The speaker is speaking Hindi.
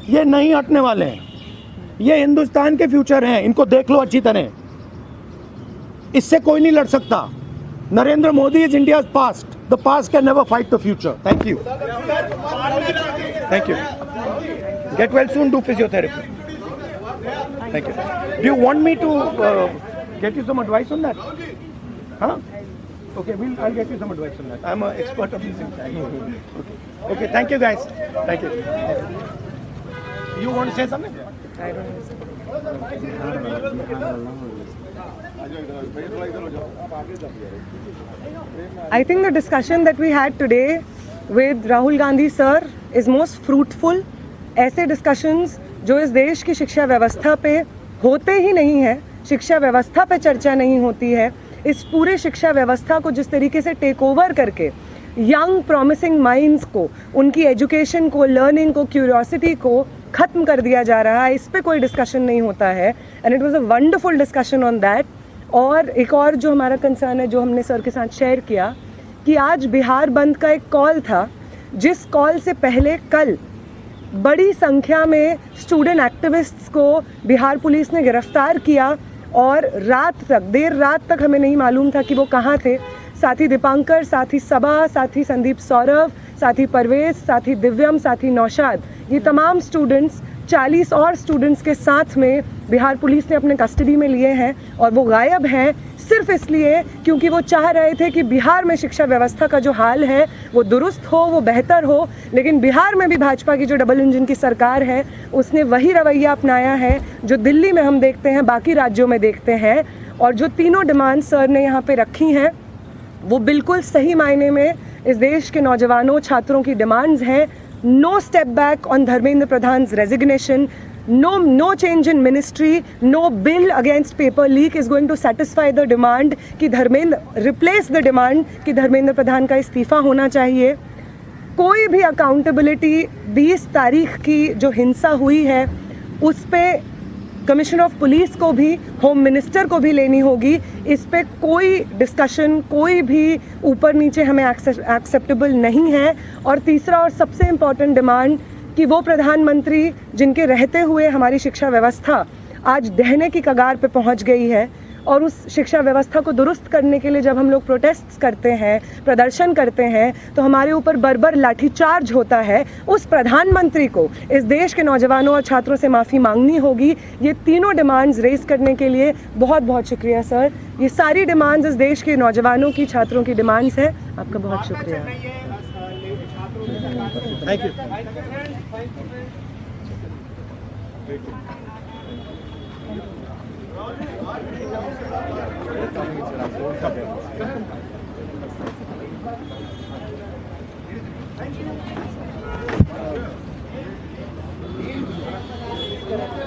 ये नहीं हटने वाले हैं। ये हिंदुस्तान के फ्यूचर हैं, इनको देख लो अच्छी तरह। इससे कोई नहीं लड़ सकता। Narendra Modi is India's past, the past can never fight the future. Thank you, thank you. Get well soon, do physiotherapy. Thank you. Do you want me to get you some advice on that? Huh? Okay, I'll get you some advice on that. I'm an expert of these things. Okay, thank you guys. Thank you. You want to say something? I don't know. I think the discussion that we had today with Rahul Gandhi sir is most fruitful. ऐसे discussions जो इस देश की शिक्षा व्यवस्था पे होते ही नहीं है, शिक्षा व्यवस्था पे चर्चा नहीं होती है, इस पूरे शिक्षा व्यवस्था को जिस तरीके से टेक ओवर करके यंग प्रॉमिसिंग माइंड्स को, उनकी एजुकेशन को, लर्निंग को, क्यूरियोसिटी को ख़त्म कर दिया जा रहा है, इस पे कोई डिस्कशन नहीं होता है। And it was a wonderful discussion on that. और एक और जो हमारा कंसर्न है, जो हमने सर के साथ शेयर किया, कि आज बिहार बंद का एक कॉल था, जिस कॉल से पहले कल बड़ी संख्या में स्टूडेंट एक्टिविस्ट्स को बिहार पुलिस ने गिरफ्तार किया और रात तक, देर रात तक हमें नहीं मालूम था कि वो कहाँ थे। साथी दीपांकर, साथी सबा, साथी संदीप सौरभ, साथी परवेज, साथी दिव्यम, साथी नौशाद, ये तमाम स्टूडेंट्स 40 और स्टूडेंट्स के साथ में बिहार पुलिस ने अपने कस्टडी में लिए हैं और वो गायब हैं सिर्फ इसलिए क्योंकि वो चाह रहे थे कि बिहार में शिक्षा व्यवस्था का जो हाल है वो दुरुस्त हो, वो बेहतर हो। लेकिन बिहार में भी भाजपा की जो डबल इंजन की सरकार है उसने वही रवैया अपनाया है जो दिल्ली में हम देखते हैं, बाकी राज्यों में देखते हैं। और जो तीनों डिमांड सर ने यहाँ पे रखी हैं वो बिल्कुल सही मायने में इस देश के नौजवानों, छात्रों की डिमांड्स हैं। No step back on Dharmendra प्रधान's resignation, no change in ministry, no bill against paper leak is going to satisfy the demand कि replace the demand कि धर्मेंद्र प्रधान का इस्तीफा होना चाहिए। कोई भी अकाउंटेबिलिटी 20 तारीख की जो हिंसा हुई है उस पे कमिश्नर ऑफ पुलिस को भी, होम मिनिस्टर को भी लेनी होगी। इस पे कोई डिस्कशन, कोई भी ऊपर नीचे हमें एक्सेप्टेबल नहीं है। और तीसरा और सबसे इम्पॉर्टेंट डिमांड कि वो प्रधानमंत्री जिनके रहते हुए हमारी शिक्षा व्यवस्था आज ढहने की कगार पे पहुंच गई है, और उस शिक्षा व्यवस्था को दुरुस्त करने के लिए जब हम लोग प्रोटेस्ट करते हैं, प्रदर्शन करते हैं, तो हमारे ऊपर बर्बर लाठीचार्ज होता है। उस प्रधानमंत्री को इस देश के नौजवानों और छात्रों से माफ़ी मांगनी होगी। ये तीनों डिमांड्स रेज करने के लिए बहुत बहुत शुक्रिया सर। ये सारी डिमांड्स इस देश के नौजवानों की, छात्रों की डिमांड्स है। आपका बहुत शुक्रिया। Thank you. Thank you.